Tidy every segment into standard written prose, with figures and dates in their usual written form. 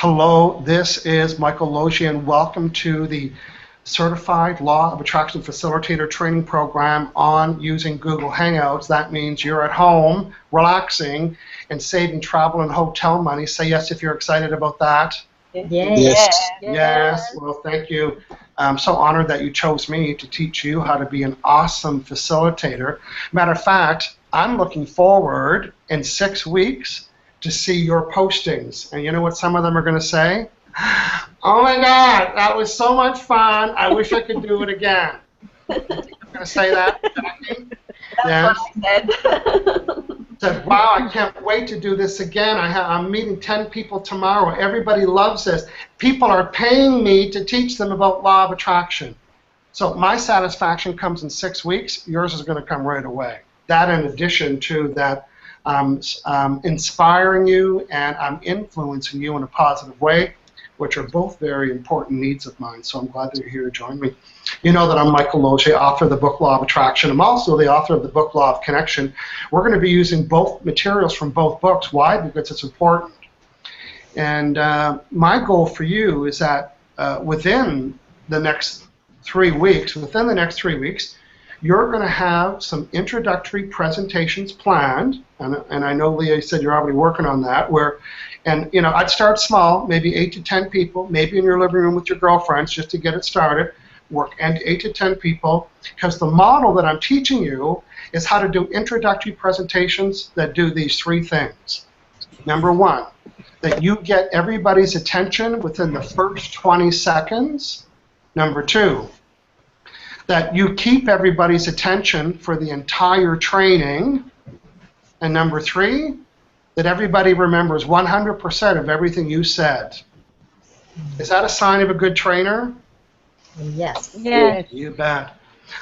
Hello, this is Michael Losier, and welcome to the Certified Law of Attraction Facilitator Training Program on using Google Hangouts. That means you're at home, relaxing, and saving travel and hotel money. Say yes if you're excited about that. Yes. Well, thank you. I'm so honored that you chose me to teach you how to be an awesome facilitator. Matter of fact, I'm looking forward in 6 weeks to see your postings. And you know what some of them are going to say? Oh my God, that was so much fun. I wish I could do it again. You're going to say that, Jackie? That's what I said, wow, I can't wait to do this again. I'm meeting 10 people tomorrow. Everybody loves this. People are paying me to teach them about law of attraction. So my satisfaction comes in 6 weeks. Yours is going to come right away. That in addition to that inspiring you and I'm influencing you in a positive way, which are both very important needs of mine. So I'm glad that you're here to join me. You know that I'm Michael Losier, author of the book Law of Attraction. I'm also the author of the book Law of Connection. We're going to be using both materials from both books. Why? Because it's important. And my goal for you is that within the next 3 weeks, you're going to have some introductory presentations planned, and I know Leah said you're already working on that, and you know, I'd start small, maybe 8 to 10 people, maybe in your living room with your girlfriends just to get it started, work 8 to 10 people, because the model that I'm teaching you is how to do introductory presentations that do these 3 things. Number 1, that you get everybody's attention within the first 20 seconds. Number 2, that you keep everybody's attention for the entire training. And number 3, that everybody remembers 100% of everything you said. Is that a sign of a good trainer? Yes. Yes. You bet.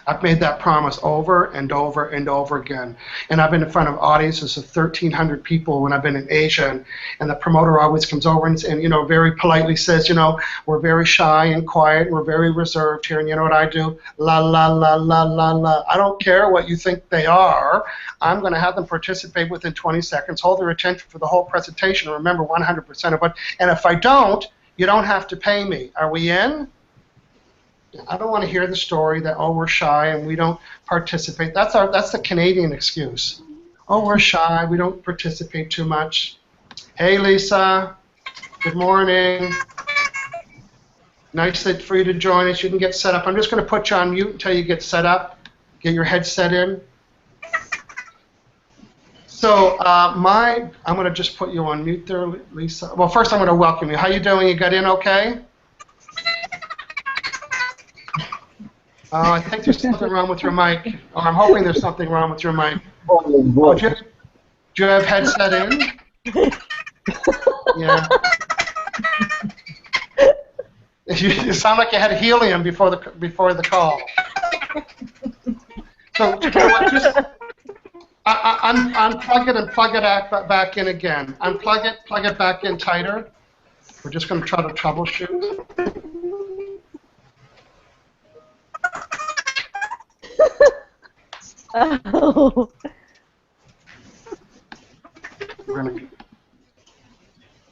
I've made that promise over and over and over again. And I've been in front of audiences of 1,300 people when I've been in Asia, and the promoter always comes over and you know, very politely says, you know, we're very shy and quiet, and we're very reserved here, and you know what I do? La, la, la, la, la, la. I don't care what you think they are. I'm going to have them participate within 20 seconds, hold their attention for the whole presentation, and remember 100% of it. And if I don't, you don't have to pay me. Are we in? I don't want to hear the story that, oh, we're shy and we don't participate. That's the Canadian excuse. Oh, we're shy, we don't participate too much. Hey, Lisa. Good morning. Nice for you to join us. You can get set up. I'm just going to put you on mute until you get set up. Get your headset in. So I'm going to just put you on mute there, Lisa. Well, first I'm going to welcome you. How you doing? You got in okay? I think there's something wrong with your mic. Or I'm hoping there's something wrong with your mic. Oh, do you have headset in? Yeah. You sound like you had helium before the call. So you know what, just unplug it and plug it back in again. Unplug it, plug it back in tighter. We're just going to try to troubleshoot. Oh.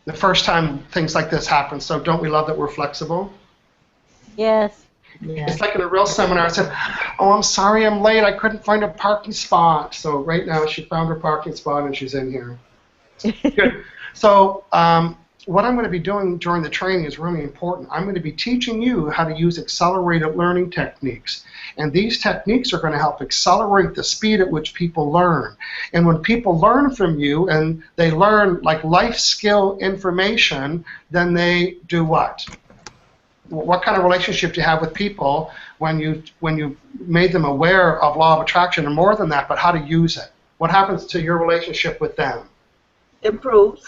The first time things like this happen, so don't we love that we're flexible? Yes. It's like in a real seminar, I said, oh, I'm sorry I'm late, I couldn't find a parking spot. So right now she found her parking spot and she's in here. Good. So what I'm going to be doing during the training is really important. I'm going to be teaching you how to use accelerated learning techniques. And these techniques are going to help accelerate the speed at which people learn. And when people learn from you and they learn like life skill information, then they do what? What kind of relationship do you have with people when you made them aware of law of attraction, and more than that, but how to use it? What happens to your relationship with them? Improves.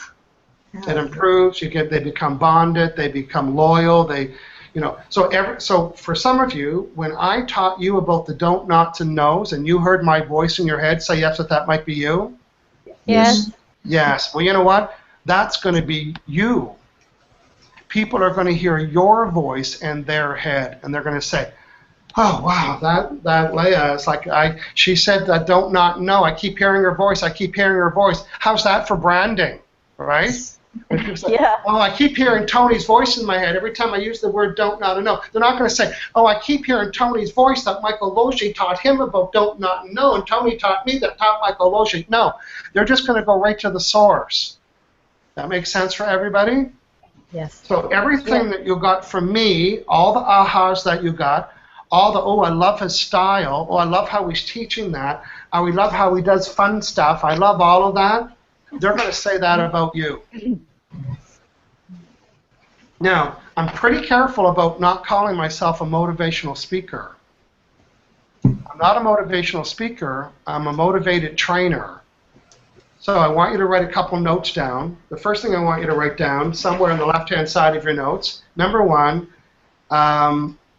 It improves. They become bonded. They become loyal. So for some of you, when I taught you about the don't, nots, and nos, and you heard my voice in your head say yes, that might be you. Yes. Yes. Well, you know what? That's going to be you. People are going to hear your voice in their head, and they're going to say, oh, wow, that Leah is like, she said that don't, not, no. I keep hearing her voice. I keep hearing her voice. How's that for branding, right? Yeah. Oh, I keep hearing Tony's voice in my head every time I use the word don't, not, and know. They're not going to say, oh, I keep hearing Tony's voice that Michael Losier taught him about don't, not, and know, and Tony taught me that taught Michael Losier. No, they're just going to go right to the source. That makes sense for everybody? Yes. So everything that you got from me, all the ahas that you got, all the, oh, I love his style, oh, I love how he's teaching that, oh, we love how he does fun stuff, I love all of that, they're going to say that about you. Now, I'm pretty careful about not calling myself a motivational speaker. I'm not a motivational speaker, I'm a motivated trainer. So I want you to write a couple notes down. The first thing I want you to write down, somewhere on the left-hand side of your notes, number one,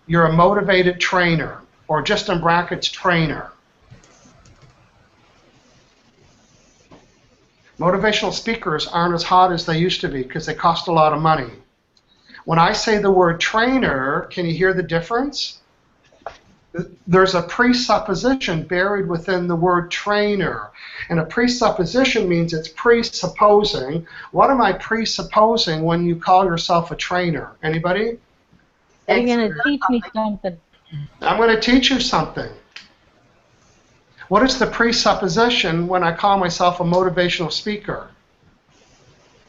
you're a motivated trainer, or just in brackets, trainer. Motivational speakers aren't as hot as they used to be because they cost a lot of money. When I say the word trainer, can you hear the difference? There's a presupposition buried within the word trainer. And a presupposition means it's presupposing. What am I presupposing when you call yourself a trainer? Anybody? Are you going to teach me something? I'm going to teach you something. What is the presupposition when I call myself a motivational speaker?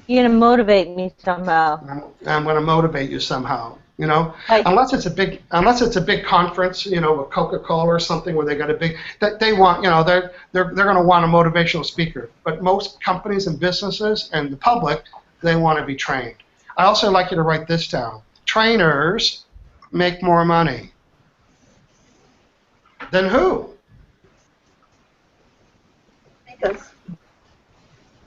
You're going to motivate me somehow. I'm going to motivate you somehow. You know, Like, unless it's a big conference, you know, with Coca-Cola or something where they got a big, they want, you know, they're going to want a motivational speaker. But most companies and businesses and the public, they want to be trained. I also like you to write this down. Trainers make more money. Than who?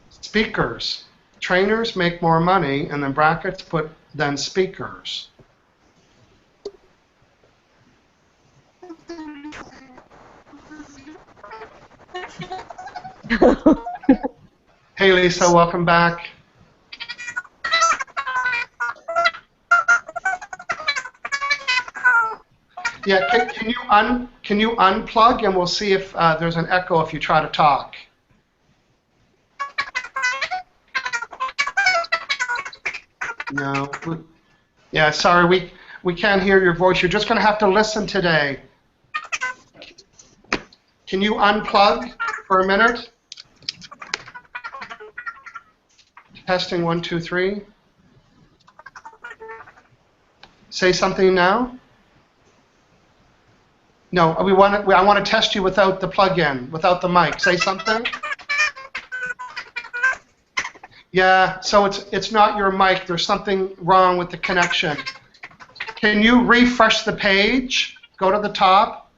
Speakers. Trainers make more money, and then brackets put than speakers. Hey Lisa, welcome back. Yeah, can you unplug and we'll see if there's an echo if you try to talk. No. Yeah, sorry, we can't hear your voice. You're just going to have to listen today. Can you unplug for a minute? Testing 1, 2, 3. Say something now. No, I want to test you without the plug-in, without the mic. Say something. Yeah, so it's not your mic. There's something wrong with the connection. Can you refresh the page? Go to the top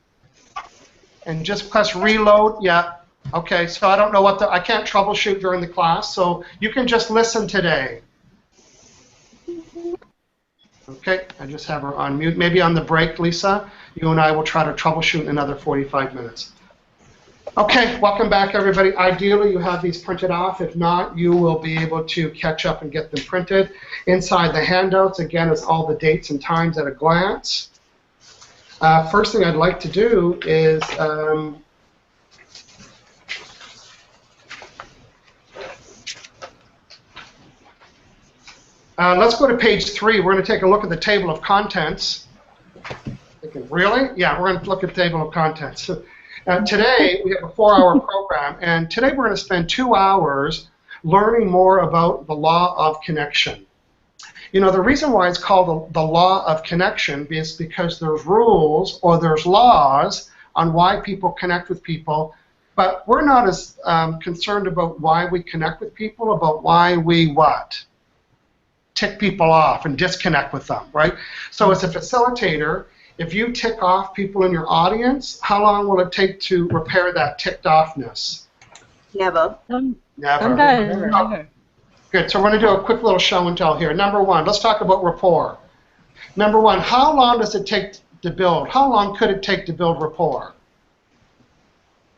and just press reload. Yeah. Okay, so I don't know I can't troubleshoot during the class, so you can just listen today. Okay, I just have her on mute. Maybe on the break, Lisa, you and I will try to troubleshoot in another 45 minutes. Okay, welcome back, everybody. Ideally, you have these printed off. If not, you will be able to catch up and get them printed. Inside the handouts, again, is all the dates and times at a glance. First thing I'd like to do is let's go to page 3. We're going to take a look at the table of contents. Thinking, really? Yeah, we're going to look at the table of contents. Today, we have a 4-hour program, and today we're going to spend 2 hours learning more about the law of connection. You know, the reason why it's called the law of connection is because there's rules or there's laws on why people connect with people, but we're not as concerned about why we connect with people, about why we what? Tick people off and disconnect with them, right? So as a facilitator, if you tick off people in your audience, how long will it take to repair that ticked offness? Never. Never. Never. Good, so we're going to do a quick little show and tell here. Number 1, let's talk about rapport. Number 1, how long does it take to build? How long could it take to build rapport?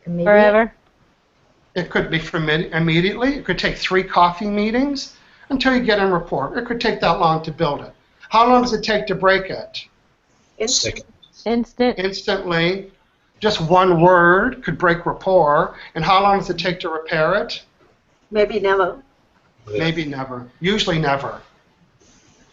Forever. It could be from immediately. It could take 3 coffee meetings until you get in rapport. It could take that long to build it. How long does it take to break it? Instant. Instantly. Just 1 word could break rapport. And how long does it take to repair it? Maybe never. maybe never, usually never.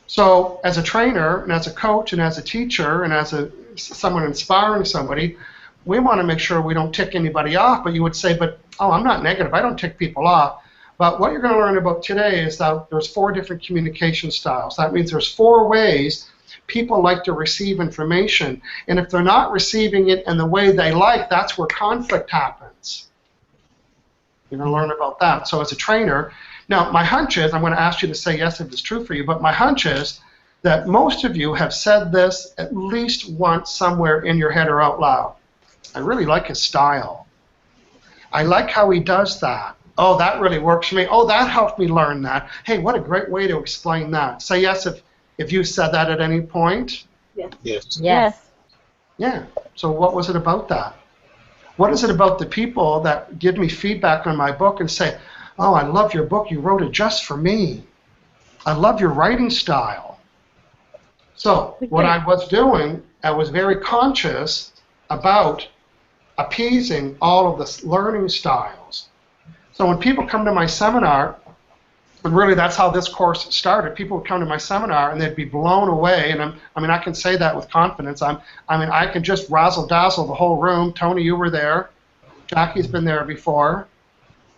So as a trainer and as a coach and as a teacher and as someone inspiring somebody, we want to make sure we don't tick anybody off. But you would say, but, oh, I'm not negative. I don't tick people off. But what you're going to learn about today is that there's 4 different communication styles. That means there's 4 ways people like to receive information. And if they're not receiving it in the way they like, that's where conflict happens. You're going to learn about that. So as a trainer, now my hunch is, I'm going to ask you to say yes if it's true for you, but my hunch is that most of you have said this at least once somewhere in your head or out loud. I really like his style. I like how he does that. Oh, that really works for me. Oh, that helped me learn that. Hey, what a great way to explain that. Say yes if you said that at any point. Yes. Yes. Yes. Yeah. So what was it about that? What is it about the people that give me feedback on my book and say, oh, I love your book. You wrote it just for me. I love your writing style. So what I was doing, I was very conscious about appeasing all of the learning styles. So when people come to my seminar, and really that's how this course started, people would come to my seminar and they'd be blown away, and I can say that with confidence. I can just razzle-dazzle the whole room. Tony, you were there. Jackie's been there before.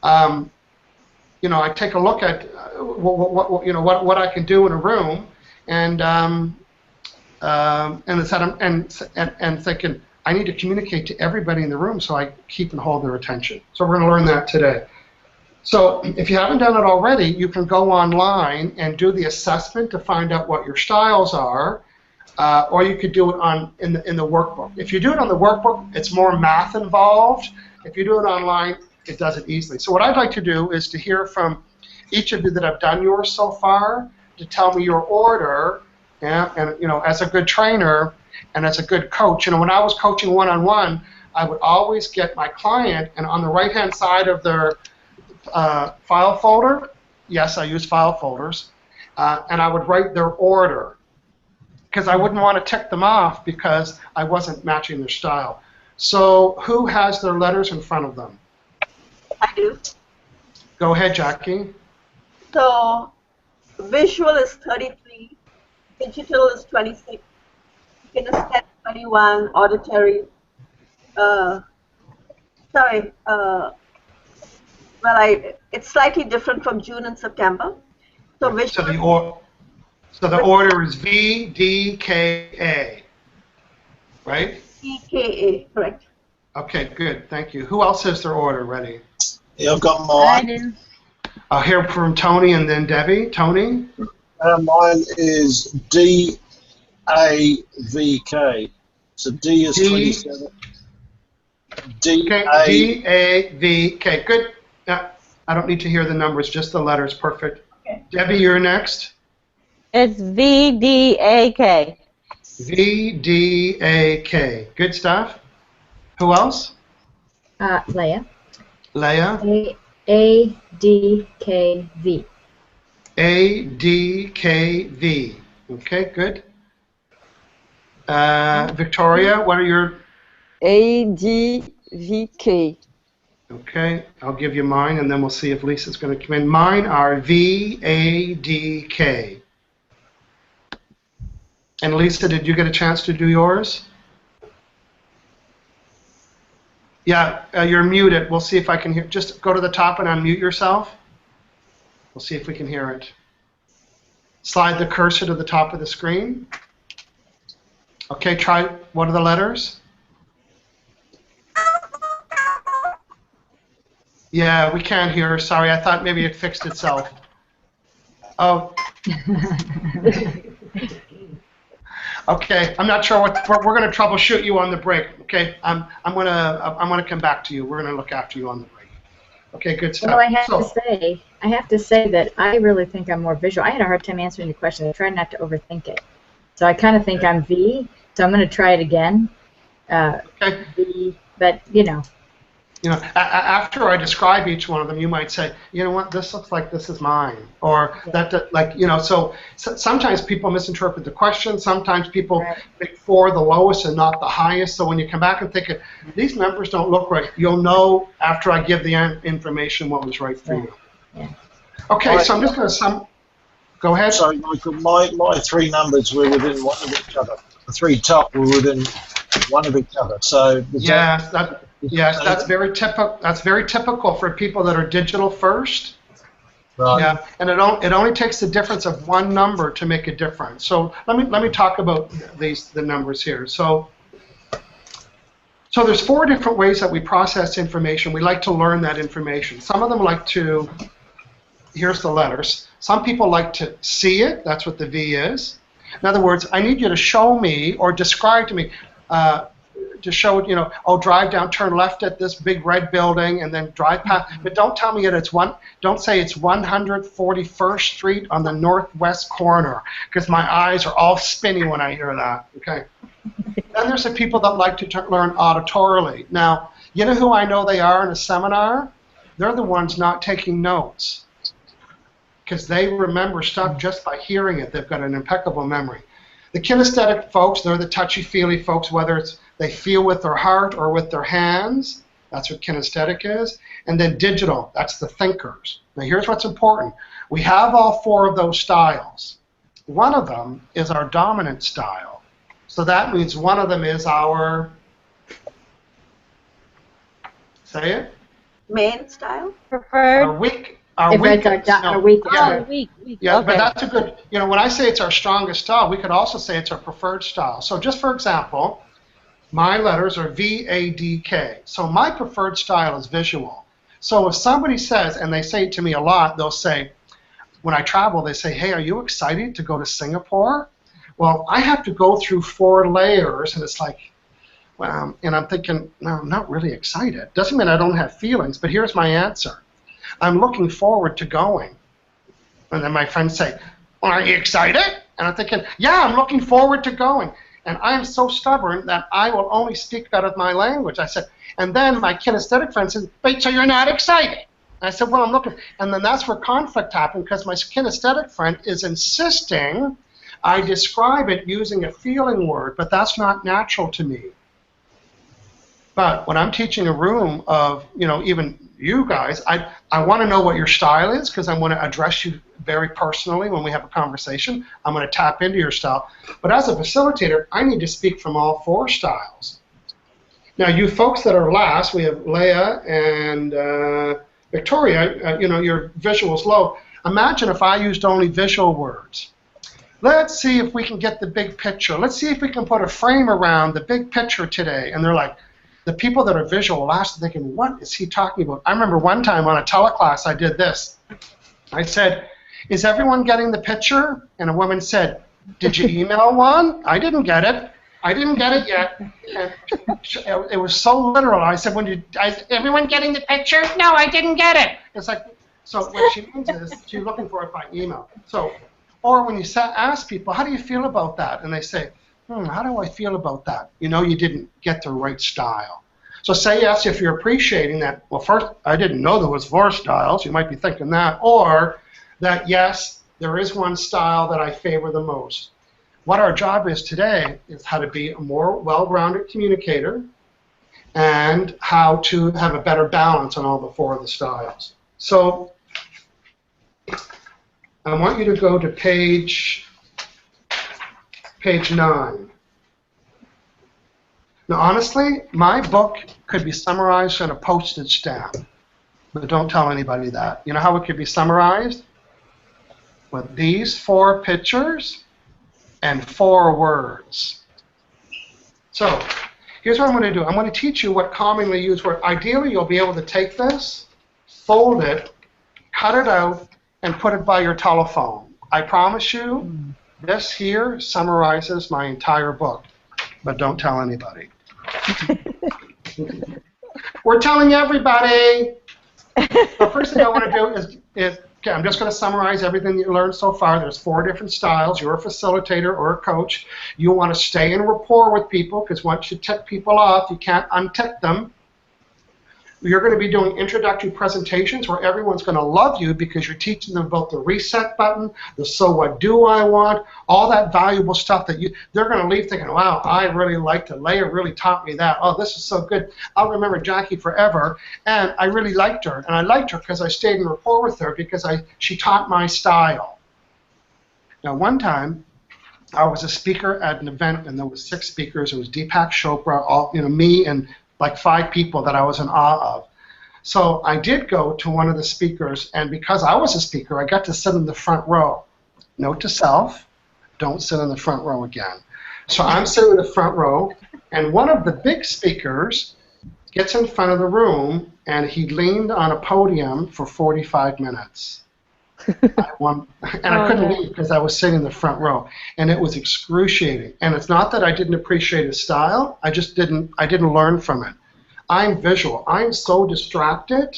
I take a look at what I can do in a room, and thinking I need to communicate to everybody in the room so I keep and hold their attention. So we're going to learn that today. So if you haven't done it already, you can go online and do the assessment to find out what your styles are, or you could do it in the workbook. If you do it on the workbook, it's more math involved. If you do it online, it does it easily. So what I'd like to do is to hear from each of you that have done yours so far, to tell me your order, and as a good trainer and as a good coach, when I was coaching one-on-one, I would always get my client, and on the right-hand side of their file folder, yes, I use file folders, and I would write their order, because I wouldn't want to tick them off because I wasn't matching their style. So who has their letters in front of them? I do. Go ahead, Jackie. So visual is 33, digital is 26, kinesthetic 21, auditory, it's slightly different from June and September. So visual. So the order is V, D, K, A, right? D, K, A, correct. Okay, good, thank you. Who else has their order ready? Yeah, I've got mine. I do. I'll hear from Tony and then Debbie. Tony? Mine is D, A, V, K. So D is 27. D, okay, A. D, A, V, K. Good. Yeah, I don't need to hear the numbers, just the letters. Perfect. Okay. Debbie, you're next. It's V, D, A, K. V, D, A, K. Good stuff. Who else? Leah. Leah? A, D, K, V. A, D, K, V. Okay, good. Victoria, what are your... A, D, V, K. Okay, I'll give you mine, and then we'll see if Lisa's going to come in. Mine are V, A, D, K. And Lisa, did you get a chance to do yours? Yeah, you're muted. We'll see if I can hear. Just go to the top and unmute yourself. We'll see if we can hear it. Slide the cursor to the top of the screen. Okay, try. What are the letters? Yeah, we can't hear. Sorry, I thought maybe it fixed itself. Oh. Okay, I'm not sure what we're going to troubleshoot you on the break. Okay, I'm going to come back to you. We're going to look after you on the break. Okay, good stuff. Well, I have to say that I really think I'm more visual. I had a hard time answering the question. I tried not to overthink it. So I kind of think I'm V. So I'm going to try it again. Okay. V, but after I describe each one of them, you might say, you know what, this looks like this is mine, or that, like, so sometimes people misinterpret the question. Sometimes people pick 4 the lowest and not the highest. So when you come back and think, these numbers don't look right, you'll know after I give the information what was right for you. Yeah. Okay, so I'm just going to Go ahead. Sorry, Michael. My three numbers were within one of each other. The three top were within one of each other. So that's very typical. That's very typical for people that are digital first. Right. Yeah, and it only takes the difference of one number to make a difference. So let me talk about the numbers here. So there's 4 different ways that we process information. We like to learn that information. Some of them like to. Here's the letters. Some people like to see it. That's what the V is. In other words, I need you to show me or describe to me, to show, drive down, turn left at this big red building, and then drive past. But don't tell me don't say it's 141st Street on the northwest corner, because my eyes are all spinning when I hear that. Okay. Then there's the people that like to learn auditorily. Now, you know who I know they are in a seminar? They're the ones not taking notes, because they remember stuff just by hearing it. They've got an impeccable memory. The kinesthetic folks, they're the touchy-feely folks, whether it's they feel with their heart or with their hands. That's what kinesthetic is. And then digital, that's the thinkers. Now here's what's important. We have all 4 of those styles. One of them is our dominant style. So that means one of them is our, say it? Main style? Preferred? Our weak. Weak. Yeah, okay. but that's a good, when I say it's our strongest style, we could also say it's our preferred style. So just for example, my letters are V-A-D-K. So my preferred style is visual. So if somebody says, and they say it to me a lot, they'll say, when I travel, they say, hey, are you excited to go to Singapore? Well, I have to go through 4 layers, and it's like, and I'm thinking, no, I'm not really excited. Doesn't mean I don't have feelings, but here's my answer. I'm looking forward to going. And then my friends say, well, are you excited? And I'm thinking, yeah, I'm looking forward to going. And I'm so stubborn that I will only speak out of my language. I said, and then my kinesthetic friend says, wait, so you're not excited? And I said, well, I'm looking. And then that's where conflict happened, because my kinesthetic friend is insisting I describe it using a feeling word, but that's not natural to me. But when I'm teaching a room of, even you guys, I want to know what your style is, because I'm going to address you very personally when we have a conversation. I'm going to tap into your style. But as a facilitator, I need to speak from all 4 styles. Now, you folks that are last, we have Leah and Victoria, your visual's low. Imagine if I used only visual words. Let's see if we can get the big picture. Let's see if we can put a frame around the big picture today. And they're like, the people that are visual last are thinking, what is he talking about? I remember one time on a teleclass I did this. I said, is everyone getting the picture? And a woman said, did you email one? I didn't get it. I didn't get it yet. And it was so literal. I said, everyone getting the picture? No, I didn't get it. It's like, so what she means is she's looking for it by email. So, or when you ask people, how do you feel about that? And they say, how do I feel about that? You didn't get the right style. So say yes if you're appreciating that, well, first, I didn't know there was 4 styles. You might be thinking that. Or that, yes, there is one style that I favor the most. What our job is today is how to be a more well-rounded communicator and how to have a better balance on all the 4 of the styles. So I want you to go to page 9. Now, honestly, my book could be summarized on a postage stamp, but don't tell anybody that. You know how it could be summarized? With these 4 pictures and 4 words. So, here's what I'm going to do. I'm going to teach you what commonly used words. Ideally, you'll be able to take this, fold it, cut it out, and put it by your telephone. I promise you, this here summarizes my entire book, but don't tell anybody. We're telling everybody. The first thing I want to do is okay, I'm just going to summarize everything you learned so far. There's 4 different styles. You're a facilitator or a coach. You want to stay in rapport with people, because once you tick people off, you can't untick them. You're going to be doing introductory presentations where everyone's going to love you because you're teaching them about the reset button, the so what do I want, all that valuable stuff that they're going to leave thinking, wow, I really liked it. Leah really taught me that. Oh, this is so good. I'll remember Jackie forever. And I really liked her. And I liked her because I stayed in rapport with her because she taught my style. Now, one time, I was a speaker at an event, and there was 6 speakers. It was Deepak Chopra, me, and like 5 people that I was in awe of. So I did go to one of the speakers, and because I was a speaker, I got to sit in the front row. Note to self, don't sit in the front row again. So I'm sitting in the front row, and one of the big speakers gets in front of the room, and he leaned on a podium for 45 minutes. I couldn't leave because I was sitting in the front row, and it was excruciating. And it's not that I didn't appreciate his style; I didn't learn from it. I'm visual. I'm so distracted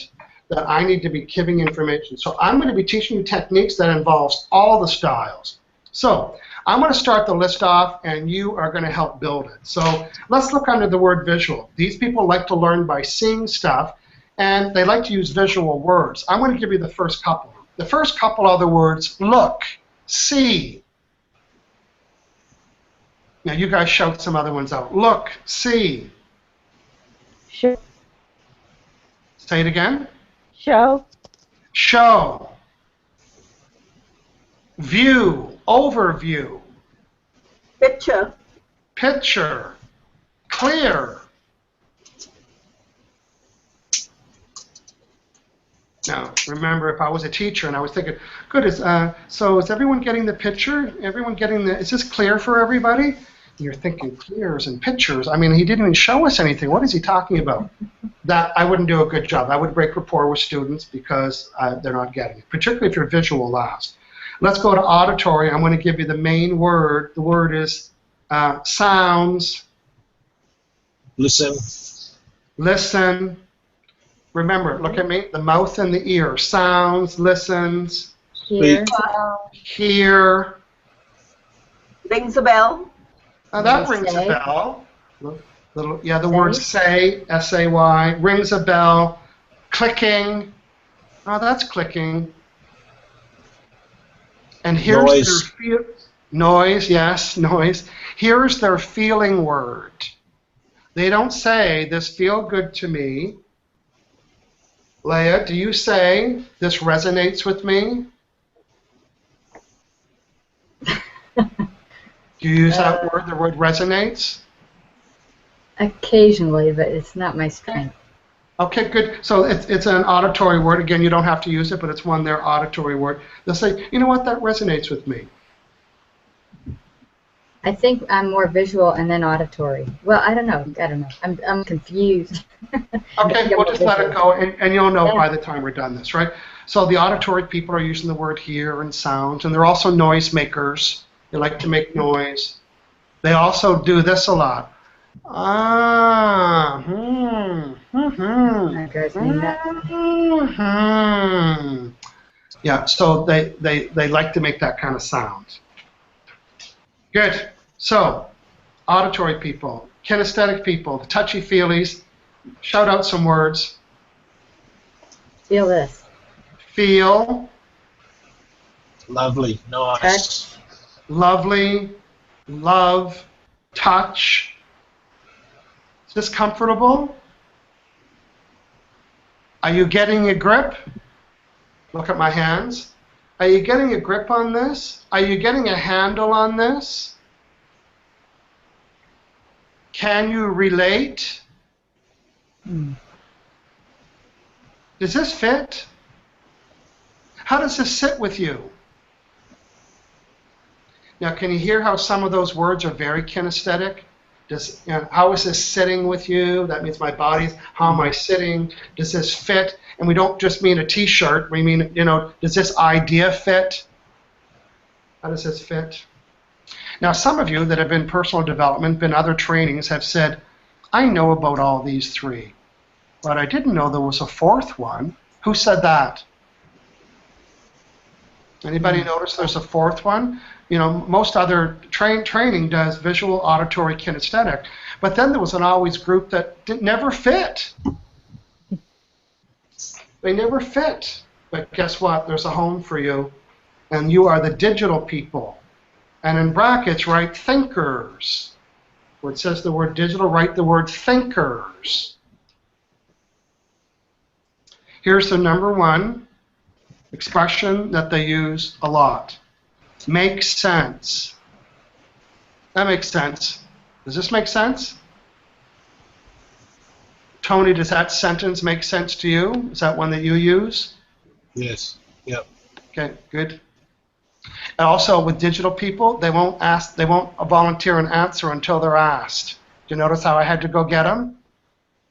that I need to be giving information. So I'm going to be teaching you techniques that involves all the styles. So I'm going to start the list off, and you are going to help build it. So let's look under the word visual. These people like to learn by seeing stuff, and they like to use visual words. I'm going to give you the first couple. The first couple are the words look, see. Now you guys shout some other ones out. Look, see. Show. Say it again. Show. Show. View, overview. Picture. Picture. Clear. Now, remember, if I was a teacher and I was thinking, good, so is everyone getting the picture? Everyone getting is this clear for everybody? And you're thinking clears and pictures. I mean, he didn't even show us anything. What is he talking about? That I wouldn't do a good job. I would break rapport with students because they're not getting it, particularly if you're visual last. Let's go to auditory. I'm going to give you the main word. The word is sounds. Listen. Listen. Remember, look at me, the mouth and the ear. Sounds, listens. Hear. Hear. Rings a bell. That rings a bell. The word say, S-A-Y, rings a bell. Clicking. Oh, that's clicking. And here's their noise, yes, noise. Here's their feeling word. They don't say, this feel good to me. Leah, do you say, this resonates with me? Do you use that word, the word resonates? Occasionally, but it's not my strength. Okay, good. So it's an auditory word. Again, you don't have to use it, but it's one their auditory word. They'll say, you know what, that resonates with me. I think I'm more visual and then auditory. Well, I don't know. I'm confused. Okay, we'll just let it go, and you'll know by the time we're done this, right? So the auditory people are using the word hear and sounds, and they're also noise makers. They like to make noise. They also do this a lot. That drives me nuts. Yeah, so they like to make that kind of sound. Good. So, auditory people, kinesthetic people, the touchy-feelies, shout out some words. Feel this. Feel. Lovely. Nice. Touch. Lovely. Love. Touch. Is this comfortable? Are you getting a grip? Look at my hands. Are you getting a grip on this? Are you getting a handle on this? Can you relate? Does this fit? How does this sit with you? Now, can you hear how some of those words are very kinesthetic? How is this sitting with you? That means my body's, how am I sitting? Does this fit? And we don't just mean a t-shirt. We mean, does this idea fit? How does this fit? Now, some of you that have been personal development, been other trainings, have said, I know about all these 3, but I didn't know there was a 4th one. Who said that? Anybody notice there's a 4th one? Most other training does visual, auditory, kinesthetic, but then there was an always group that never fit. They never fit. But guess what? There's a home for you, and you are the digital people. And in brackets, write thinkers. Where it says the word digital, write the word thinkers. Here's the number one expression that they use a lot. Make sense. That makes sense. Does this make sense? Tony, does that sentence make sense to you? Is that one that you use? Yes. Yep. Okay, good. And also with digital people, they won't volunteer an answer until they're asked. Do you notice how I had to go get him?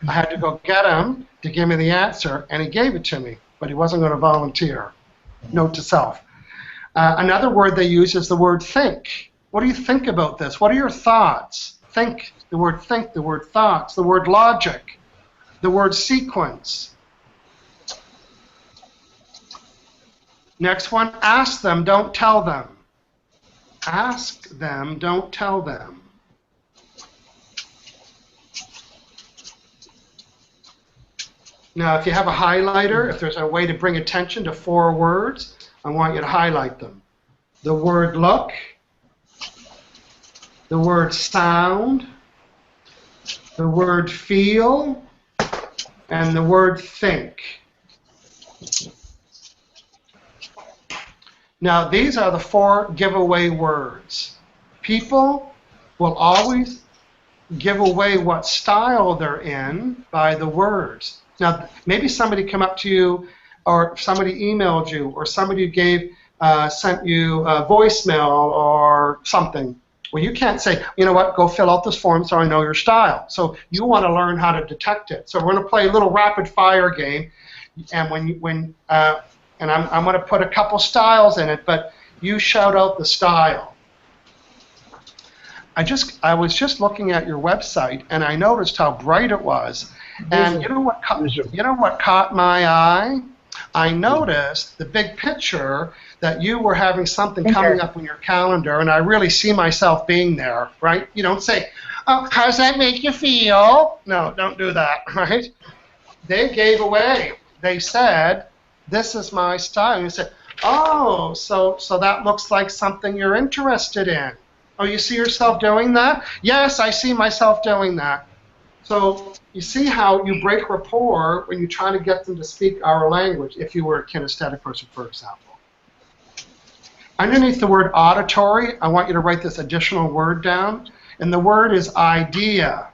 I had to go get him to give me the answer, and he gave it to me, but he wasn't going to volunteer. Note to self. Another word they use is the word think. What do you think about this? What are your thoughts? Think, the word thoughts, the word logic, the word sequence. Next one, ask them, don't tell them. Ask them, don't tell them. Now, if you have a highlighter, if there's a way to bring attention to 4 words, I want you to highlight them. The word look, the word sound, the word feel, and the word think. Now, these are the 4 giveaway words. People will always give away what style they're in by the words. Now, maybe somebody come up to you, or somebody emailed you, or somebody gave sent you a voicemail or something. Well, you can't say, you know what, go fill out this form so I know your style. So you want to learn how to detect it. So we're going to play a little rapid fire game, and and I'm going to put a couple styles in it, but you shout out the style. I was just looking at your website, and I noticed how bright it was. And you know what caught my eye? I noticed the big picture that you were having something coming up on your calendar, and I really see myself being there, right? You don't say, oh, how does that make you feel? No, don't do that, right? They gave away. They said, this is my style. And you said, oh, so that looks like something you're interested in. Oh, you see yourself doing that? Yes, I see myself doing that. So you see how you break rapport when you try to get them to speak our language, if you were a kinesthetic person, for example. Underneath the word auditory, I want you to write this additional word down, and the word is idea.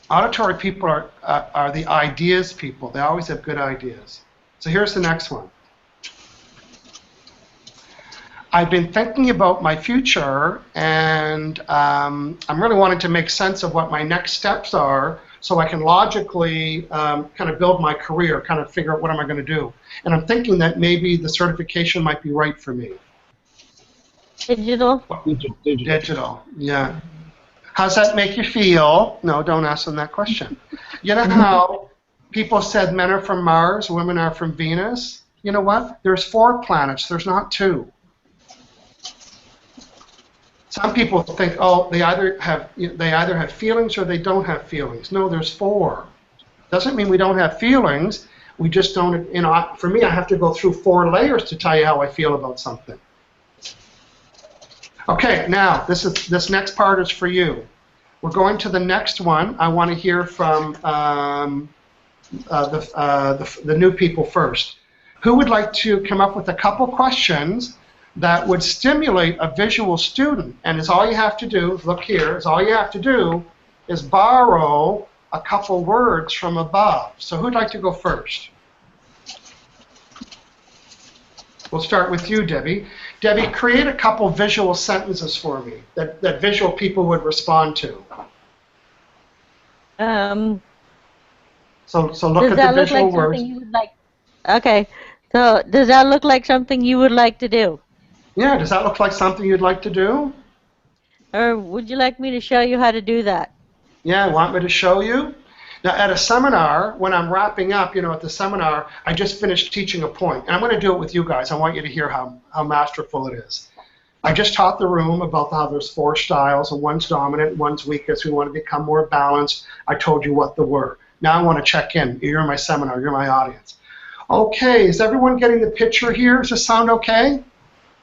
Auditory people are the ideas people. They always have good ideas. So here's the next one. I've been thinking about my future, and I'm really wanting to make sense of what my next steps are so I can logically kind of build my career, kind of figure out what am I going to do. And I'm thinking that maybe the certification might be right for me. Digital? Digital, yeah. How's that make you feel? No, don't ask them that question. You know how people said men are from Mars, women are from Venus? You know what? There's 4 planets, there's not 2. Some people think, oh, they either have feelings or they don't have feelings. No, there's 4. Doesn't mean we don't have feelings. We just don't. You know, for me, I have to go through 4 layers to tell you how I feel about something. Okay, now this next part is for you. We're going to the next one. I want to hear from the new people first. Who would like to come up with a couple questions that would stimulate a visual student? And is all you have to do, look here, is all you have to do is borrow a couple words from above. So who'd like to go first? We'll start with you, Debbie. Debbie, create a couple visual sentences for me that visual people would respond to. So look at the visual words. Okay, so does that look like something you would like to do? Yeah, does that look like something you'd like to do? Or would you like me to show you how to do that? Yeah, want me to show you? Now, at a seminar, when I'm wrapping up, you know, at the seminar, I just finished teaching a point. And I'm going to do it with you guys. I want you to hear how masterful it is. I just taught the room about how there's 4 styles, and one's dominant, one's weakest. We want to become more balanced. I told you what they were. Now I want to check in. You're in my seminar. You're my audience. Okay, is everyone getting the picture here? Does this sound okay?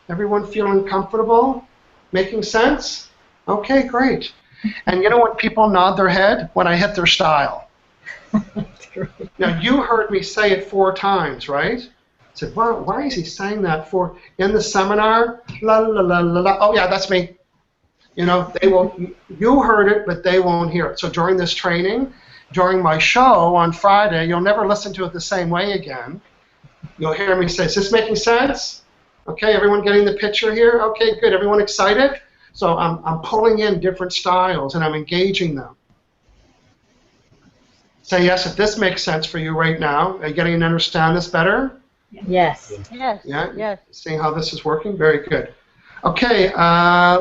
Everyone feeling comfortable? Making sense? Okay, great. And you know when people nod their head? When I hit their style. Now, you heard me say it 4 times, right? I said, well, why is he saying that for in the seminar? La la la la la. Oh, yeah, that's me. You know, they won't. You heard it, but they won't hear it. So during this training, during my show on Friday, you'll never listen to it the same way again. You'll hear me say, is this making sense? Okay, everyone getting the picture here? Okay, good. Everyone excited? So I'm pulling in different styles, and I'm engaging them. Say yes if this makes sense for you right now. Are you getting to understand this better? Yes. Yes. Yeah? Yes. Seeing how this is working? Very good. Okay,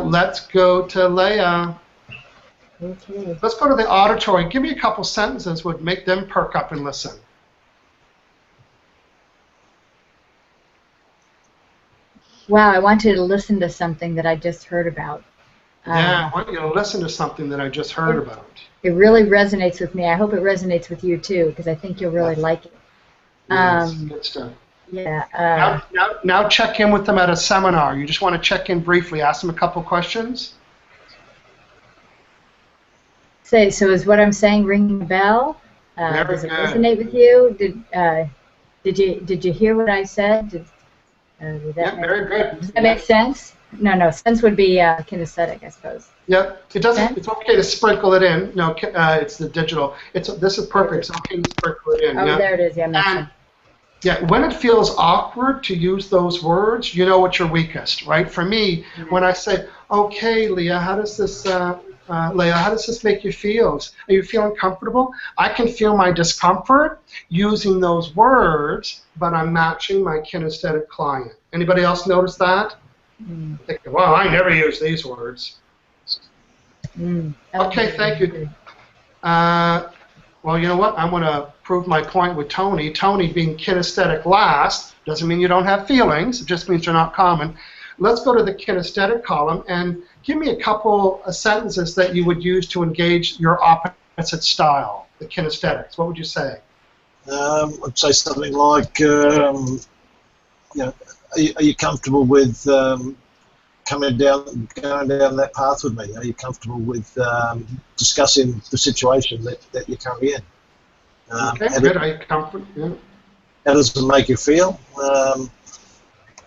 let's go to Leah. Okay. Let's go to the auditory. Give me a couple sentences would make them perk up and listen. Wow, I want you to listen to something that I just heard about. Yeah, I want you to listen to something that I just heard about. It really resonates with me. I hope it resonates with you too, because I think you'll really like it. Yes, good stuff. Yeah. Now check in with them at a seminar. You just want to check in briefly, ask them a couple questions. So is what I'm saying ringing a bell? Does it resonate with you? Did you hear what I said? Did that very good. Does that make sense? No. Sense would be kinesthetic, I suppose. Yep. It doesn't. Sense? It's okay to sprinkle it in. No, it's the digital. This is perfect. It's okay to sprinkle it in. Oh, there it is. Yeah. And, yeah. When it feels awkward to use those words, you know what you're weakest, right? For me, when I say, "Okay, Leah, how does this make you feel? Are you feeling comfortable?" I can feel my discomfort using those words, but I'm matching my kinesthetic client. Anybody else notice that? Thinking, wow, I never use these words. Okay, thank you. Well, you know what? I'm going to prove my point with Tony. Tony being kinesthetic last doesn't mean you don't have feelings. It just means they're not common. Let's go to the kinesthetic column and give me a couple of sentences that you would use to engage your opposite style, the kinesthetics. What would you say? I'd say something like, are you comfortable with going down that path with me? Are you comfortable with discussing the situation that you're currently in? Okay, good. Are you comfortable? Yeah. How does it make you feel?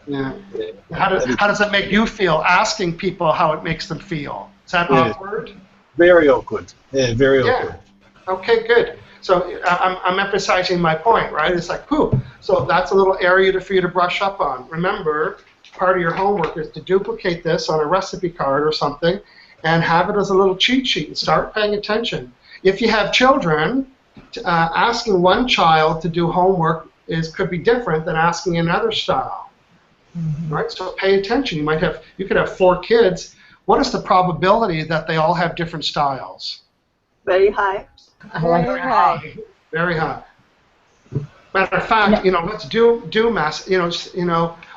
Yeah. How does it make you feel? Asking people how it makes them feel. Is that awkward? Very awkward. Yeah, very awkward. Okay, good. So I'm emphasizing my point, right? It's like, pooh. So that's a little area for you to brush up on. Remember, part of your homework is to duplicate this on a recipe card or something and have it as a little cheat sheet and start paying attention. If you have children, asking one child to do homework could be different than asking another style. Right? So pay attention. You could have 4 kids. What is the probability that they all have different styles? Very high. Very high. Very high. Matter of fact, let's do mass.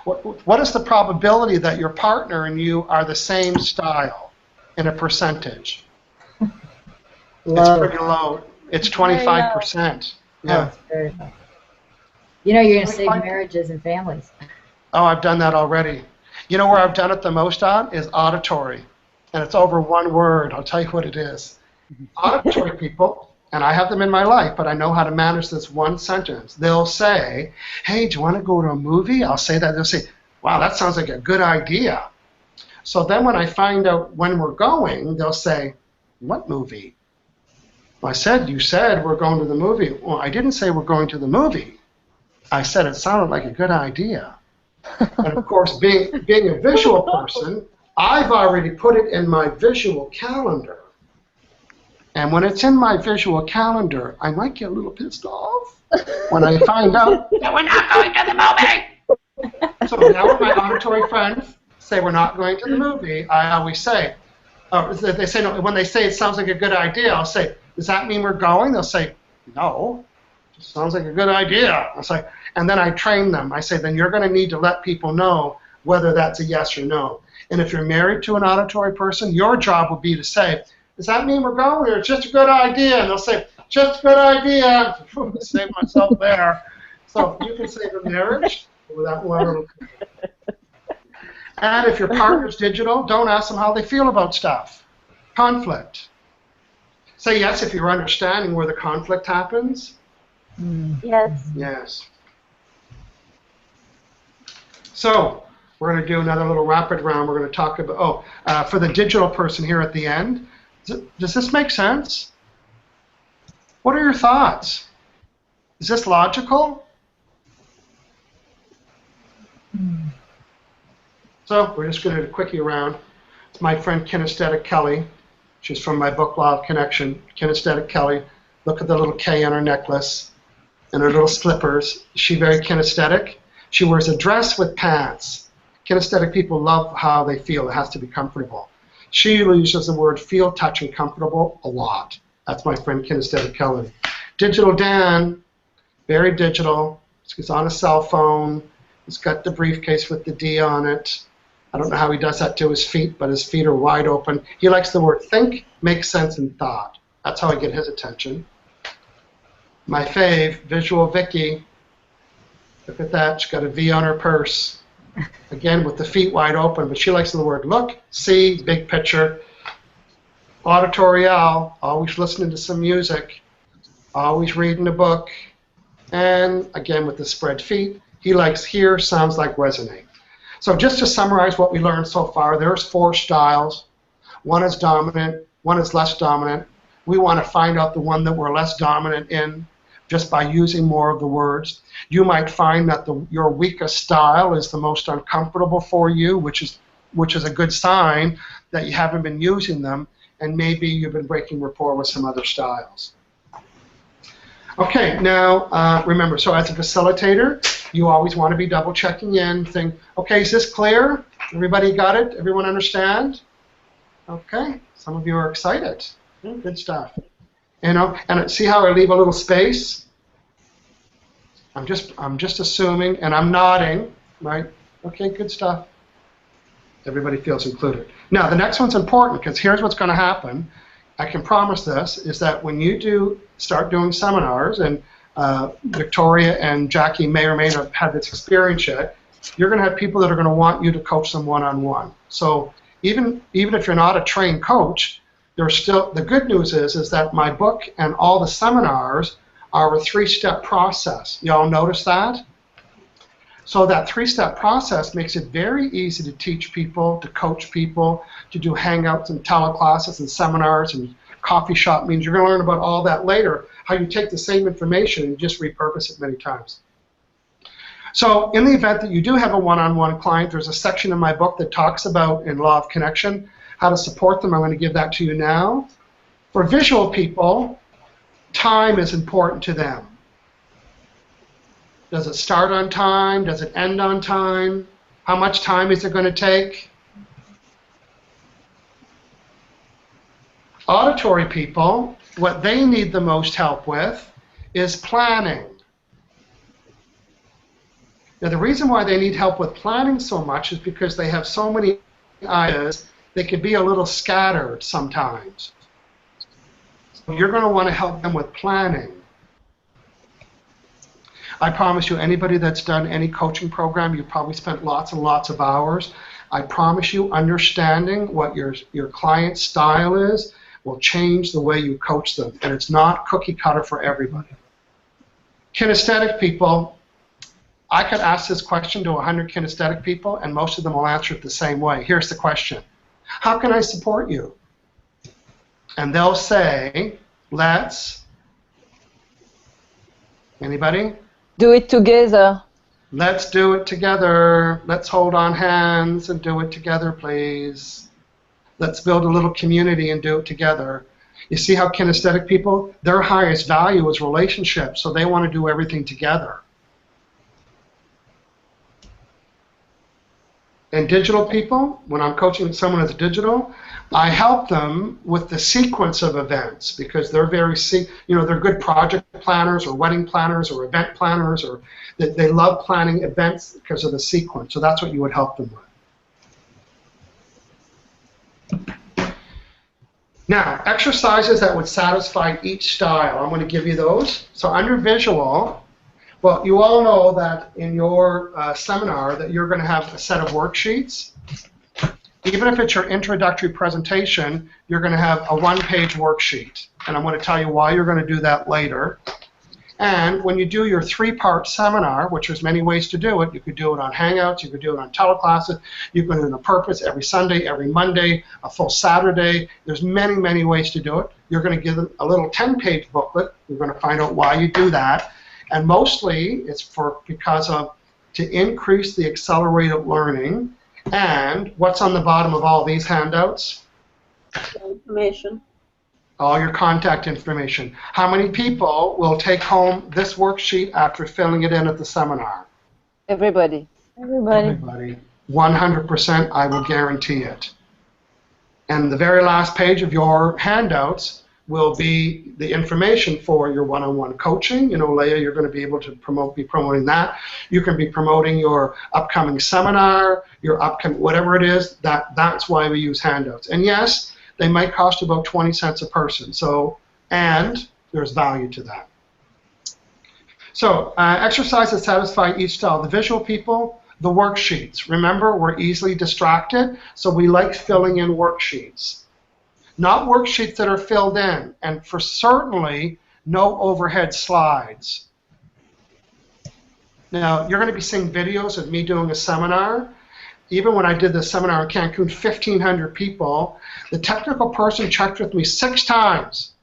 What is the probability that your partner and you are the same style in a percentage? Low. It's pretty low. It's 25%. Yeah. It's very low. You're going to save marriages and families. Oh, I've done that already. You know where I've done it the most on is auditory. And it's over one word. I'll tell you what it is. Auditory people, and I have them in my life, but I know how to manage this one sentence. They'll say, hey, do you want to go to a movie? I'll say that. They'll say, wow, that sounds like a good idea. So then when I find out when we're going, they'll say, what movie? Well, you said we're going to the movie. Well, I didn't say we're going to the movie. I said it sounded like a good idea. And of course, being a visual person, I've already put it in my visual calendar. And when it's in my visual calendar, I might get a little pissed off when I find out that we're not going to the movie. So now when my auditory friends say we're not going to the movie, I always say, they say no, when they say it sounds like a good idea, I'll say, does that mean we're going? They'll say, no, it just sounds like a good idea. I'll say, and then I train them. I say, then you're going to need to let people know whether that's a yes or no. And if you're married to an auditory person, your job will be to say, does that mean we're going, or it's just a good idea? And they'll say, just a good idea. Save myself there. So you can save a marriage with that one little. And if your partner's digital, don't ask them how they feel about stuff. Conflict. Say yes if you're understanding where the conflict happens. Yes. Yes. So we're going to do another little rapid round. We're going to talk about, for the digital person here at the end, does this make sense? What are your thoughts? Is this logical? So we're just going to do a quickie around. It's my friend Kinesthetic Kelly. She's from my book, Law of Connection. Kinesthetic Kelly. Look at the little K on her necklace and her little slippers. Is she very kinesthetic? She wears a dress with pants. Kinesthetic people love how they feel. It has to be comfortable. She uses the word feel, touch, and comfortable a lot. That's my friend Kinesthetic Kelly. Digital Dan, very digital. He's on a cell phone. He's got the briefcase with the D on it. I don't know how he does that to his feet, but his feet are wide open. He likes the word think, make sense, and thought. That's how I get his attention. My fave, Visual Vicky. Look at that. She's got a V on her purse. Again, with the feet wide open, but she likes the word look, see, big picture. Auditory Al, always listening to some music, always reading a book. And again, with the spread feet, he likes hear, sounds like resonate. So just to summarize what we learned so far, there's 4 styles. One is dominant, one is less dominant. We want to find out the one that we're less dominant in just by using more of the words. You might find that your weakest style is the most uncomfortable for you, which is a good sign that you haven't been using them, and maybe you've been breaking rapport with some other styles. Okay, now remember, so as a facilitator, you always want to be double checking in, think, okay, is this clear? Everybody got it? Everyone understand? Okay, some of you are excited. Good stuff. You know, and see how I leave a little space? I'm just assuming, and I'm nodding, right? Okay, good stuff. Everybody feels included. Now, the next one's important, because here's what's going to happen. I can promise this, is that when you start doing seminars, and Victoria and Jackie may or may not have had this experience yet, you're going to have people that are going to want you to coach them one-on-one. So even if you're not a trained coach, there's still, the good news is that my book and all the seminars are a 3-step process. Y'all notice that? So that 3-step process makes it very easy to teach people, to coach people, to do hangouts and teleclasses and seminars and coffee shop meetings. You're going to learn about all that later, how you take the same information and just repurpose it many times. So in the event that you do have a one-on-one client, there's a section in my book that talks about, in Law of Connection, how to support them. I'm going to give that to you now. For visual people, time is important to them. Does it start on time? Does it end on time? How much time is it going to take? Auditory people, what they need the most help with is planning. Now, the reason why they need help with planning so much is because they have so many ideas, they can be a little scattered sometimes. So you're going to want to help them with planning. I promise you, anybody that's done any coaching program, you've probably spent lots and lots of hours. I promise you, understanding what your client's style is will change the way you coach them, and it's not cookie cutter for everybody. Kinesthetic people, I could ask this question to 100 kinesthetic people, and most of them will answer it the same way. Here's the question. How can I support you? And they'll say, let's, anybody? Do it together. Let's do it together. Let's hold on hands and do it together, please. Let's build a little community and do it together. You see how kinesthetic people, their highest value is relationships, so they want to do everything together. And digital people, when I'm coaching someone that's digital, I help them with the sequence of events because they're they're good project planners or wedding planners or event planners, or they love planning events because of the sequence. So that's what you would help them with. Now, exercises that would satisfy each style. I'm going to give you those. So under visual, well, you all know that in your seminar that you're going to have a set of worksheets. Even if it's your introductory presentation, you're going to have a one-page worksheet. And I'm going to tell you why you're going to do that later. And when you do your three-part seminar, which there's many ways to do it, you could do it on Hangouts, you could do it on teleclasses, you can do it on purpose every Sunday, every Monday, a full Saturday. There's many, many ways to do it. You're going to give them a little 10-page booklet. You're going to find out why you do that. And mostly it's to increase the accelerated learning. And what's on the bottom of all these handouts? Information. All your contact information. How many people will take home this worksheet after filling it in at the seminar? Everybody. Everybody. 100%, I will guarantee it. And the very last page of your handouts will be the information for your one-on-one coaching. You know, Leah, you're going to be able to be promoting that. You can be promoting your upcoming seminar, your upcoming, whatever it is, that's why we use handouts. And yes, they might cost about 20 cents a person. So, and there's value to that. So, exercises satisfy each style. The visual people, the worksheets. Remember, we're easily distracted, so we like filling in worksheets. Not worksheets that are filled in, and for certainly no overhead slides. Now, you're going to be seeing videos of me doing a seminar. Even when I did this seminar in Cancun, 1,500 people, the technical person checked with me 6 times.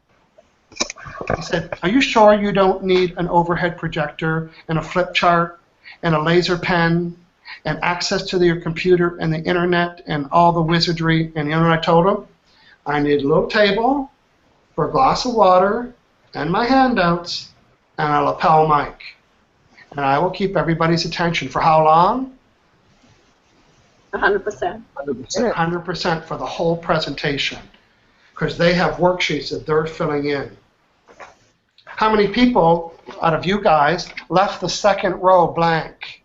He said, are you sure you don't need an overhead projector and a flip chart and a laser pen and access to your computer and the internet and all the wizardry? And you know what I told him? I need a little table for a glass of water and my handouts and a lapel mic. And I will keep everybody's attention. For how long? 100%. 100% for the whole presentation, because they have worksheets that they're filling in. How many people out of you guys left the second row blank?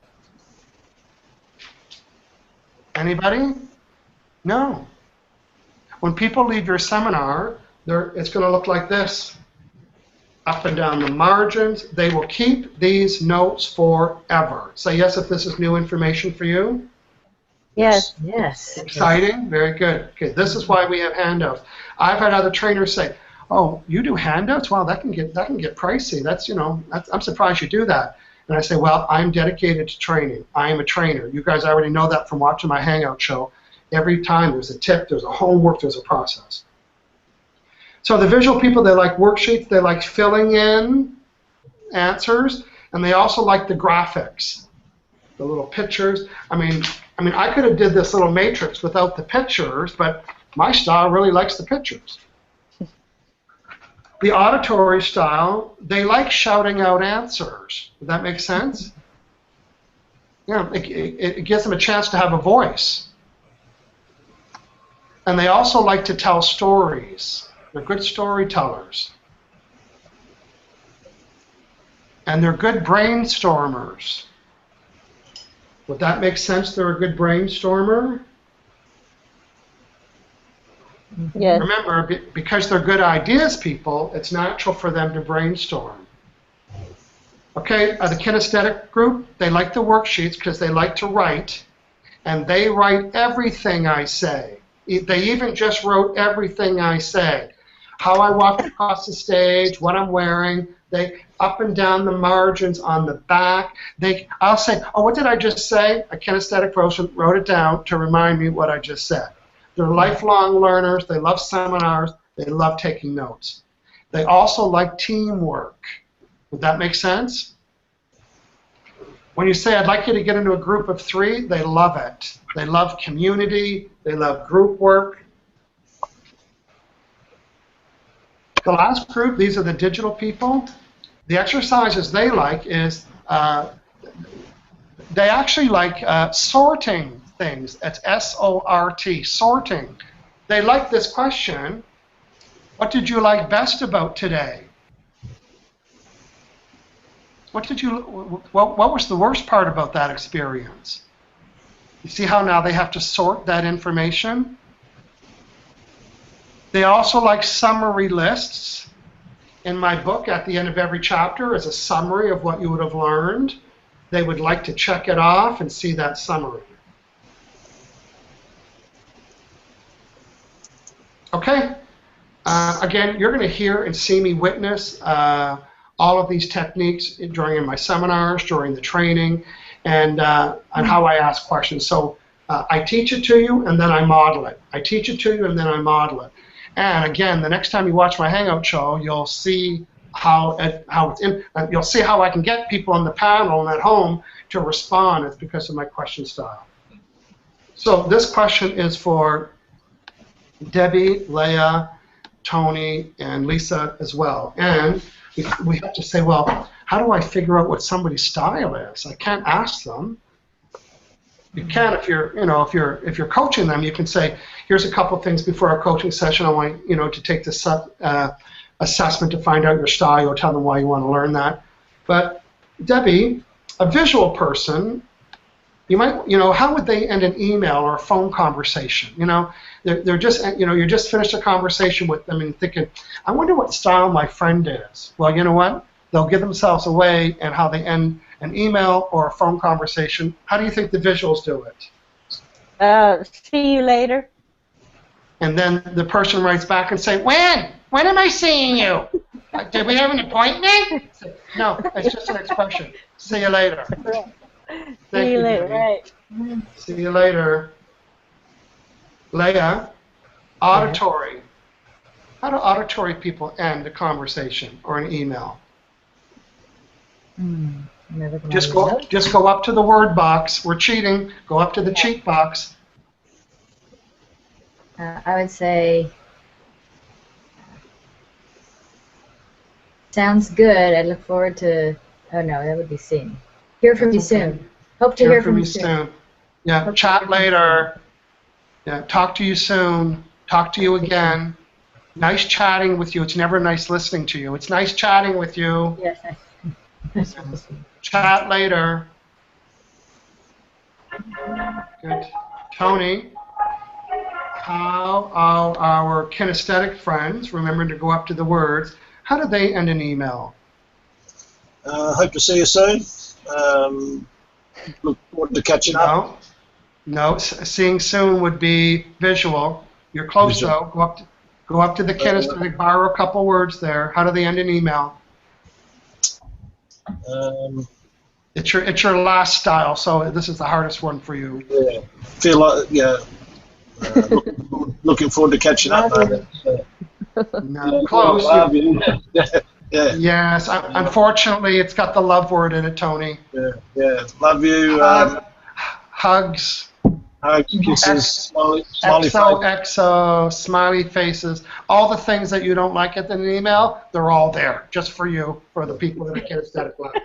Anybody? No. When people leave your seminar, it's going to look like this. Up and down the margins. They will keep these notes forever. Say yes if this is new information for you. Yes. Yes. Exciting? Very good. Okay, this is why we have handouts. I've had other trainers say, "Oh, you do handouts? Wow, that can get pricey. I'm surprised you do that." And I say, "Well, I'm dedicated to training. I am a trainer. You guys already know that from watching my Hangout show. Every time there's a tip, there's a homework, there's a process." So the visual people, they like worksheets, they like filling in answers, and they also like the graphics, the little pictures. I mean, I could have did this little matrix without the pictures, but my style really likes the pictures. The auditory style, they like shouting out answers. Does that make sense? Yeah, it gives them a chance to have a voice. And they also like to tell stories. They're good storytellers. And they're good brainstormers. Would that make sense? They're a good brainstormer? Yes. Remember, because they're good ideas people, it's natural for them to brainstorm. Okay, the kinesthetic group, they like the worksheets because they like to write, and they write everything I say. They even just wrote everything I say. How I walk across the stage, what I'm wearing, they up and down the margins on the back. I'll say, "Oh, what did I just say?" A kinesthetic person wrote it down to remind me what I just said. They're lifelong learners. They love seminars. They love taking notes. They also like teamwork. Would that make sense? When you say, "I'd like you to get into a group of 3, they love it. They love community. They love group work. The last group, these are the digital people. The exercises they like is, they actually like sorting things. It's S-O-R-T, sorting. They like this question: what did you like best about today? What was the worst part about that experience? You see how now they have to sort that information? They also like summary lists. In my book, at the end of every chapter is a summary of what you would have learned. They would like to check it off and see that summary. Okay? Again, you're going to hear and see me witness all of these techniques during my seminars, during the training, and how I ask questions. So I teach it to you, and then I model it. I teach it to you, and then I model it. And again, the next time you watch my Hangout show, you'll see you'll see how I can get people on the panel and at home to respond. It's because of my question style. So this question is for Debbie, Leah, Tony, and Lisa as well. And we have to say, well, how do I figure out what somebody's style is? I can't ask them. You can if you're, if you're coaching them, you can say, here's a couple things before our coaching session. I want to take this assessment to find out your style, or tell them why you want to learn that. But Debbie, a visual person, you might, how would they end an email or a phone conversation? They're just, you just finished a conversation with them and thinking, I wonder what style my friend is. Well, you know what? They'll give themselves away and how they end an email or a phone conversation. How do you think the visuals do it? See you later. And then the person writes back and say, when? When am I seeing you? Did we have an appointment? No, it's just an expression. See you later. See you later, right. See you later. Leah, auditory. How do auditory people end a conversation or an email? Just go up to the word box. We're cheating. Go up to the cheat box. I would say, sounds good. I look forward to, oh no, that would be soon. Hear from you soon. Hope to hear from you soon. Yeah, chat later. Yeah, talk to you soon. Talk to you again. Nice chatting with you. It's never nice listening to you. It's nice chatting with you. Yes. Chat later. Good. Tony, how our kinesthetic friends, remember to go up to the words, how do they end an email? Hope to see you soon. Look forward to catching up. No, seeing soon would be visual. You're close though. Go up to the kinesthetic, borrow a couple words there. How do they end an email? It's your last style, so this is the hardest one for you. Yeah, feel like looking forward to catching up. No, close. Love you. Yeah. Yes, unfortunately, it's got the love word in it, Tony. Yeah. Love you. Hugs. Hugs, kisses, smiley XOXO, smiley faces, all the things that you don't like in an email, they're all there, just for you, for the people that are kinesthetic love.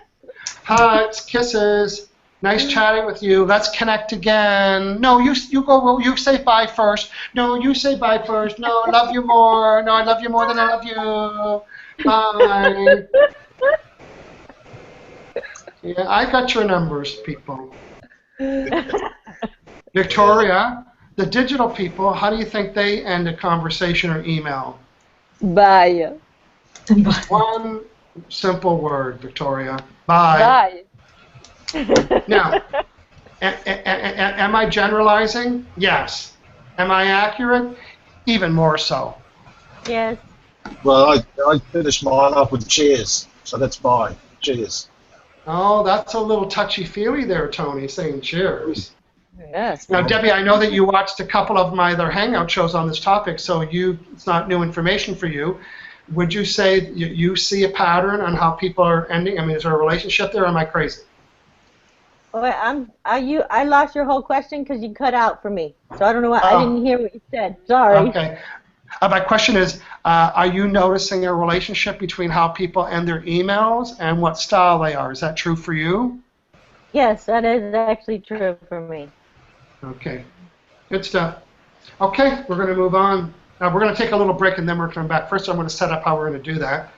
Hugs, kisses, nice chatting with you, let's connect again. No, you go, you say bye first. No, you say bye first. No, I love you more. No, I love you more than I love you. Bye. Yeah, I got your numbers, people. Victoria, the digital people, how do you think they end a conversation or email? Bye. One simple word, Victoria. Bye. Bye. Now, am I generalizing? Yes. Am I accurate? Even more so. Yes. Well, I finished mine off with cheers, so that's bye. Cheers. Oh, that's a little touchy-feely there, Tony, saying cheers. Yes. Now, Debbie, I know that you watched a couple of my other Hangout shows on this topic, so it's not new information for you. Would you say you see a pattern on how people are ending? I mean, is there a relationship there, or am I crazy? Wait, I lost your whole question because you cut out for me. So I don't know what, I didn't hear what you said. Sorry. Okay. My question is, are you noticing a relationship between how people end their emails and what style they are? Is that true for you? Yes, that is actually true for me. Okay, good stuff. Okay, we're going to move on. Now we're going to take a little break and then we're coming back. First, I'm going to set up how we're going to do that.